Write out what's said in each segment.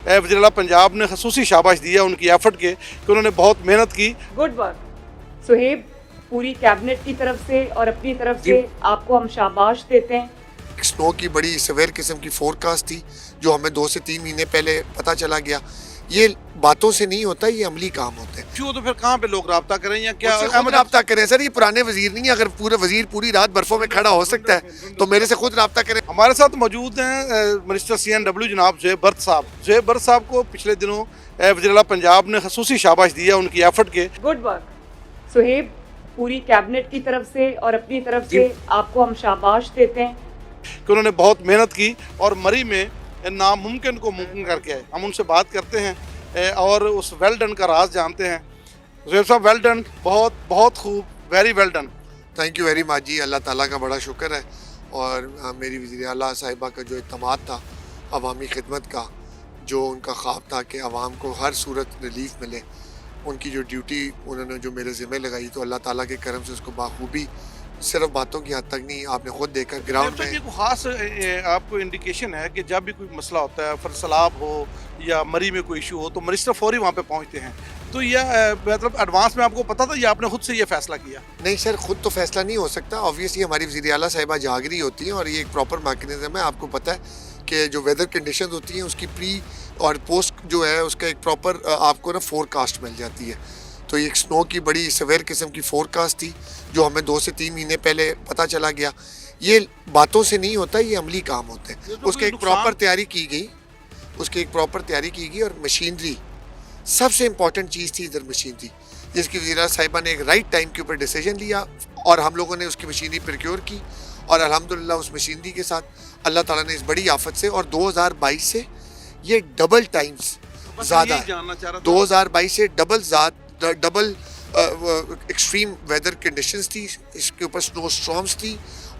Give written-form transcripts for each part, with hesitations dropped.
वज़ीर-ए-आला पंजाब ने ख़ुसूसी शाबाश दिया उनकी एफर्ट के कि उन्होंने बहुत मेहनत की। गुड वर्क सुहेब, पूरी कैबिनेट की तरफ से और अपनी तरफ से आपको हम शाबाश देते हैं। स्नो की बड़ी सवेर किस्म की फोरकास्ट थी जो हमें 2 से 3 महीने पहले पता चला गया। ये बातों से नहीं होता, ये अमली काम होते हैं। क्यों, तो फिर कहाँ पे लोग राब्ता करें या क्या खुद राब्ता करें सर, ये पुराने वजीर नहीं है। अगर पूरे वजीर पूरी रात बर्फों में खड़ा हो सकता है तो मेरे से खुद राब्ता करें। हमारे साथ मौजूद हैं मिनिस्टर CNW जनाब ज़ुहैब बर्द साहब। ज़ुहैब बर्द साहब को पिछले दिनों वज़ीर-ए-आला पंजाब ने ख़ुसूसी शाबाश दिया उनकी एफर्ट के। गुड वर्क सुहेब, पूरी कैबिनेट की तरफ से और अपनी तरफ से आपको हम शाबाश देते हैं कि उन्होंने बहुत मेहनत की और मरी में नामुमकिन को मुमकिन करके आए। हम उनसे बात करते हैं और उस वेल डन का राज जानते हैं। ज़ुहैब साहब, वेल डन, बहुत बहुत खूब, very well done. Thank you very much जी, अल्लाह ताला का बड़ा शुक्र है। और मेरी वज़ीर-ए-आला साहिबा का जो इत्तमाद था अवामी खिदमत का, जो उनका ख्वाब था कि आवाम को हर सूरत रिलीफ मिले, उनकी जो ड्यूटी उन्होंने जो मेरे ज़िम्मे लगाई तो अल्लाह ताला के करम से उसको बाखूबी, सिर्फ बातों की हद तक नहीं, आपने खुद देखा ग्राउंड में। कोई खास आपको इंडिकेशन है कि जब भी कोई मसला होता है, फिर सैलाब हो या मरी में कोई इशू हो, तो मिनिस्टर फौरी वहाँ पे पहुँचते हैं, तो यह मतलब एडवांस में आपको पता था या आपने खुद से ये फैसला किया? नहीं सर, खुद तो फैसला नहीं हो सकता। ऑब्वियसली हमारी वज़ीर-ए-आला साहिबा जाग रही होती हैं और ये एक प्रॉपर मैकेनिज्म है। आपको पता है कि जो वेदर कंडीशन होती हैं उसकी प्री और पोस्ट जो है उसका एक प्रॉपर आपको ना फोरकास्ट मिल जाती है। तो एक स्नो की बड़ी सवेर किस्म की फोरकास्ट थी जो हमें 2 से 3 महीने पहले पता चला गया। ये बातों से नहीं होता, ये अमली काम होते हैं। उसकी एक प्रॉपर तैयारी की गई, और मशीनरी सबसे इम्पॉर्टेंट चीज़ थी। इधर मशीनरी जिसकी वज़ीर साहिबा ने एक राइट टाइम के ऊपर डिसीजन लिया और हम लोगों ने उसकी मशीनरी प्रोक्योर की और अल्हम्दुलिल्लाह उस मशीनरी के साथ अल्लाह ताला ने इस बड़ी आफत से और 2022 से ये डबल टाइम्स ज़्यादा है। 2022 से डबल एक्सट्रीम वेदर कंडीशंस थी, इसके ऊपर स्नो स्टॉर्म्स थी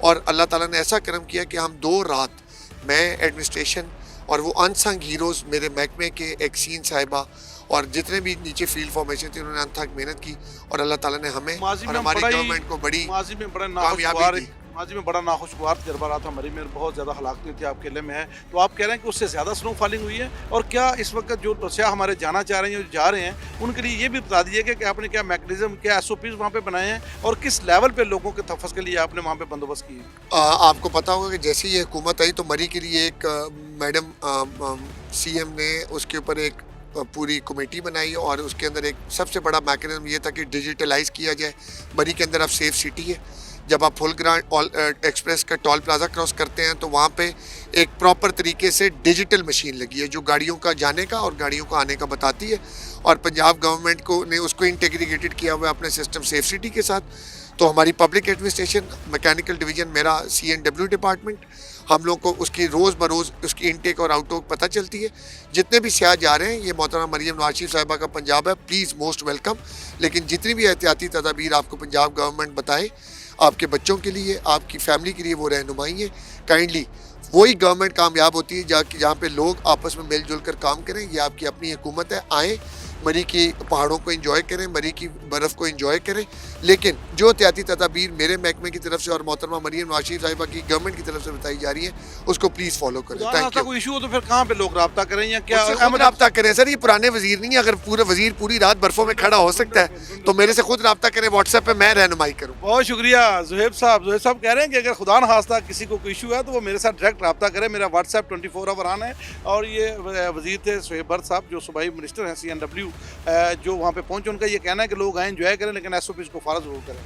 और अल्लाह ताला ने ऐसा करम किया कि हम 2 रात, मैं एडमिनिस्ट्रेशन और वो अनसंग हीरोज़ मेरे महकमे के एक्सीन साहिबा और जितने भी नीचे फील्ड फॉर्मेशन थे, उन्होंने अनथक मेहनत की और अल्लाह ताला ने हमें और हमारी गवर्नमेंट को बड़ी कामयाबी दी। माजी में बड़ा नाखुशगवार तजर्बा रहा था। मरी में बहुत ज़्यादा हलाकतें थी, आपके किले में है, तो आप कह रहे हैं कि उससे ज़्यादा स्नो फॉलिंग हुई है। और क्या इस वक्त जो सयाह हमारे जाना चाह रहे हैं, जो जा रहे हैं, उनके लिए ये भी बता दीजिए कि आपने क्या मैकेनिज्म, क्या SOPs वहाँ पे बनाए हैं और किस लेवल पे लोगों के तहफ़्फ़ुज़ के लिए आपने वहाँ पे बंदोबस्त किए? आपको पता होगा कि जैसे ही ये हुकूमत आई तो मरी के लिए एक मैडम CM ने उसके ऊपर एक पूरी कमेटी बनाई और उसके अंदर एक सबसे बड़ा मैकेनिज्म ये था कि डिजिटलाइज किया जाए। मरी के अंदर अब सेफ सिटी है। जब आप फुल ग्रांड एक्सप्रेस का टोल प्लाजा क्रॉस करते हैं तो वहाँ पे एक प्रॉपर तरीके से डिजिटल मशीन लगी है जो गाड़ियों का जाने का और गाड़ियों का आने का बताती है और पंजाब गवर्नमेंट को ने उसको इंटीग्रेटेड किया हुआ है अपने सिस्टम सेफ सिटी के साथ। तो हमारी पब्लिक एडमिनिस्ट्रेशन मैकेनिकल डिवीज़न, मेरा CNW डिपार्टमेंट, हम लोग को उसकी रोज़ बरोज़ उसकी इनटेक और आउटटेक पता चलती है। जितने भी सियाह जा रहे हैं, ये मोहतरमा मरियम नवाज शरीफ साहिबा का पंजाब है, प्लीज़ मोस्ट वेलकम। लेकिन जितनी भी एहतियाती तदाबीर आपको पंजाब गवर्नमेंट बताए आपके बच्चों के लिए, आपकी फैमिली के लिए, वो रहनुमाई है। काइंडली वही गवर्नमेंट कामयाब होती है जहाँ पे लोग आपस में मिलजुल कर काम करें। ये आपकी अपनी हुकूमत है, आएँ मरी की पहाड़ों को एंजॉय करें, मरी की बर्फ़ को एंजॉय करें। लेकिन जो एहतियाती तदाबीर मेरे महकमे की तरफ से और मोहतरमा मरियम नवाज शरीफ साहिबा की गवर्नमेंट की तरफ से बताई जा रही है उसको प्लीज़ फॉलो करें। Thank you. कोई इशू हो तो फिर कहाँ पे लोग राब्ता करें या क्या राब्ता करें सर, ये पुराने वजीर नहीं है। अगर पूरे वजीर पूरी रात बर्फों में खड़ा हो सकता है तो मेरे से खुद राब्ता करें, व्हाट्सएप पे मैं रहनुमाई करूँ। बहुत शुक्रिया ज़ुहैब साहब। ज़ुहैब साहब कह रहे हैं कि अगर खुदा न खास्ता किसी को कोई इशू है तो वो मेरे साथ डायरेक्ट राब्ता करें। मेरा व्हाट्सएप 24 आवर ऑन है। और ये वजीर थे ज़ुहैब बर्द साहब जो सूबाई मिनिस्टर हैं CNW, जो वहाँ पे पहुँचे। उनका ये कहना है कि लोग आए, एंजॉय करें, लेकिन SOPs को फॉलो ज़रूर करें।